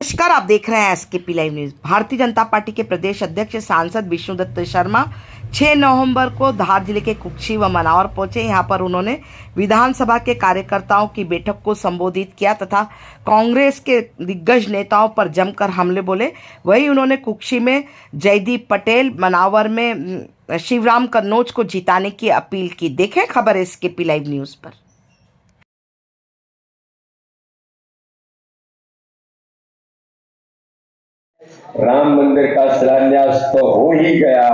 नमस्कार, आप देख रहे हैं SKP live news. Bharatiya Janata party के प्रदेश अध्यक्ष सांसद विष्णुदत्त शर्मा 6 नवंबर को धार जिले के कुक्षी व मनावर पहुंचे। यहां पर उन्होंने विधानसभा के कार्यकर्ताओं की बैठक को संबोधित किया तथा कांग्रेस के दिग्गज नेताओं पर जमकर हमले बोले। वहीं उन्होंने कुक्षी में जयदीप पटेल, मनावर में शिवराम कन्नौज को जिताने की अपील की। देखें खबर एसकेपी लाइव न्यूज पर। राम मंदिर का शिलान्यास तो हो ही गया,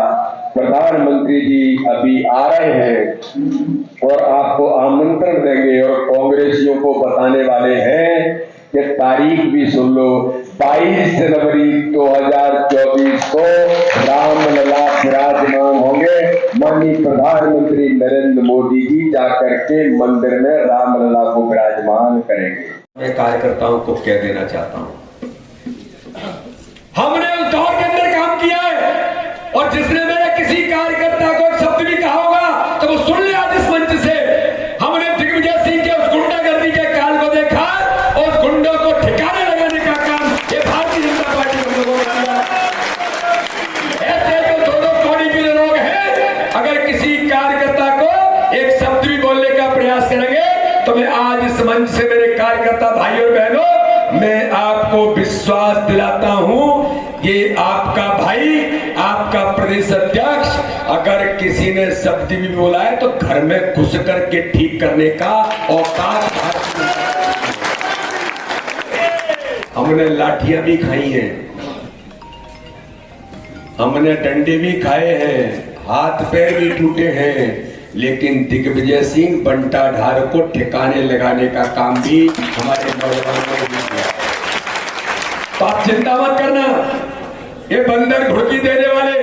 प्रधानमंत्री जी अभी आ रहे हैं और आपको आमंत्रण देंगे और कांग्रेसियों को बताने वाले हैं कि तारीख भी सुन लो, 22 जनवरी 2024 को रामलला विराजमान होंगे। माननीय प्रधानमंत्री नरेंद्र मोदी जी जाकर के मंदिर में रामलला को विराजमान करेंगे। मैं कार्यकर्ताओं को कह देना चाहता हूँ, हमने उस दौर के अंदर काम किया है और जिसने मेरे किसी कार्यकर्ता को एक शब्द भी कहा होगा तो वो सुन ले आज इस मंच से। हमने दिग्विजय सिंह के उस गुंडागर्दी के काल को देखा और उस गुंडों को ठिकाने लगाने का काम ये भारतीय जनता पार्टी के लोगों ने किया। ऐसे जो दो कौड़ी के लोग हैं, अगर किसी कार्यकर्ता को एक शब्द भी बोलने का प्रयास करेंगे तो मैं आज इस मंच से मेरे कार्यकर्ता भाई और बहनों, मैं आपको विश्वास दिलाता हूं, ये आपका भाई, आपका प्रदेश अध्यक्ष अगर किसी ने शब्द भी बोला है तो घर में घुस करके ठीक करने का औकात। हमने लाठियां भी खाई हैं, हमने डंडे भी खाए हैं, हाथ पैर भी टूटे हैं, लेकिन दिग्विजय सिंह बंटा ढार को ठिकाने लगाने का काम भी हमारे नौजवानों ने किया। तो आप चिंता मत करना, ये बंदर घुड़की देने वाले,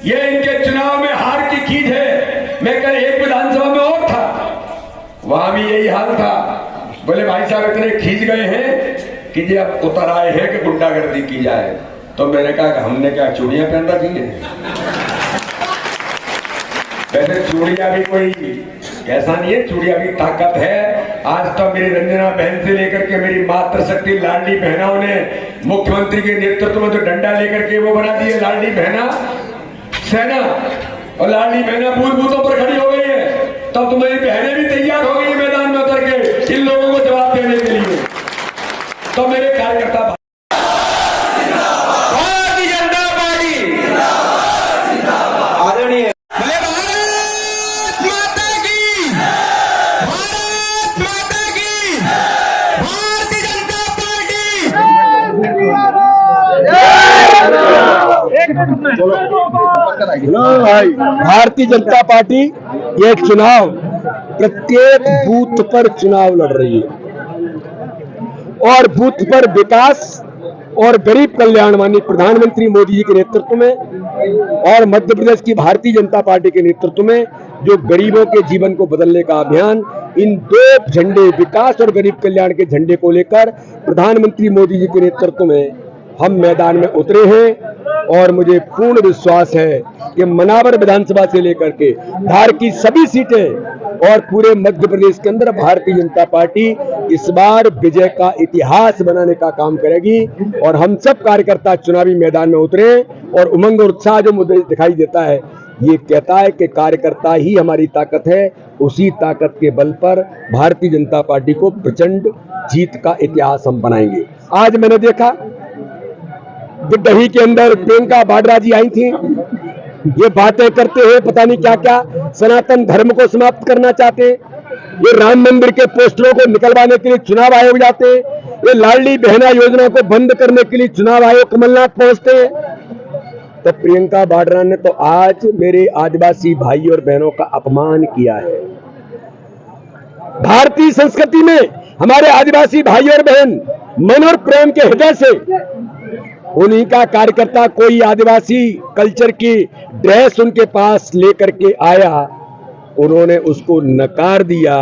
ये इनके चुनाव में हार की खींच है। मैं कल एक विधानसभा में और था, वहां भी यही हाल था। बोले भाई साहब इतने खींच गए हैं कि ये अब उतर आए हैं कि गुंडागर्दी की जाए। तो मैंने कहा हमने क्या चूड़ियां पहन रखी हैं? वैसे चूड़ियां भी कोई ऐसा नहीं है, चूड़ियां भी ताकत है। आज तो मेरी रंजना बहन से लेकर के मेरी मातृशक्ति लाडली बहनों ने मुख्यमंत्री के नेतृत्व में तो डंडा लेकर के वो बना दिए लाडली बहना सेना, और लाडली बहना बूथ बूथों पर खड़ी हो गई है। तब तो मेरी बहनें भी तैयार हो गई मैदान में उतर के इन लोगों को जवाब देने के लिए। तो मेरे कार्यकर्ता भारतीय जनता पार्टी ये चुनाव प्रत्येक बूथ पर चुनाव लड़ रही है और बूथ पर विकास और गरीब कल्याण माननीय प्रधानमंत्री मोदी जी के नेतृत्व में और मध्य प्रदेश की भारतीय जनता पार्टी के नेतृत्व में जो गरीबों के जीवन को बदलने का अभियान, इन दो झंडे विकास और गरीब कल्याण के झंडे को लेकर प्रधानमंत्री मोदी जी के नेतृत्व में हम मैदान में उतरे हैं। और मुझे पूर्ण विश्वास है कि मनावर विधानसभा से लेकर के धार की सभी सीटें और पूरे मध्य प्रदेश के अंदर भारतीय जनता पार्टी इस बार विजय का इतिहास बनाने का काम करेगी। और हम सब कार्यकर्ता चुनावी मैदान में उतरे और उमंग और उत्साह जो मुझे दिखाई देता है, ये कहता है कि कार्यकर्ता ही हमारी ताकत है। उसी ताकत के बल पर भारतीय जनता पार्टी को प्रचंड जीत का इतिहास हम बनाएंगे। आज मैंने देखा दही के अंदर प्रियंका वाड्रा जी आई थी, ये बातें करते हैं पता नहीं क्या क्या, सनातन धर्म को समाप्त करना चाहते हैं, ये राम मंदिर के पोस्टरों को निकलवाने के लिए चुनाव आयोग जाते हैं, ये लाडली बहना योजना को बंद करने के लिए चुनाव आयोग कमलनाथ पहुंचते हैं। तो प्रियंका वाड्रा ने तो आज मेरे आदिवासी भाई और बहनों का अपमान किया है। भारतीय संस्कृति में हमारे आदिवासी भाई और बहन मन और प्रेम के हृदय से उन्हीं का कार्यकर्ता कोई आदिवासी कल्चर की ड्रेस उनके पास लेकर के आया, उन्होंने उसको नकार दिया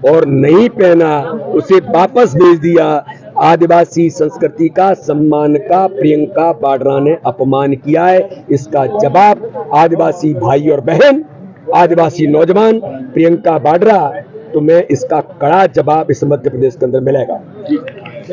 और नहीं पहना, उसे वापस भेज दिया। आदिवासी संस्कृति का, सम्मान का प्रियंका वाड्रा ने अपमान किया है। इसका जवाब आदिवासी भाई और बहन, आदिवासी नौजवान प्रियंका वाड्रा, तो मैं इसका कड़ा जवाब इस मध्य प्रदेश के अंदर मिलेगा।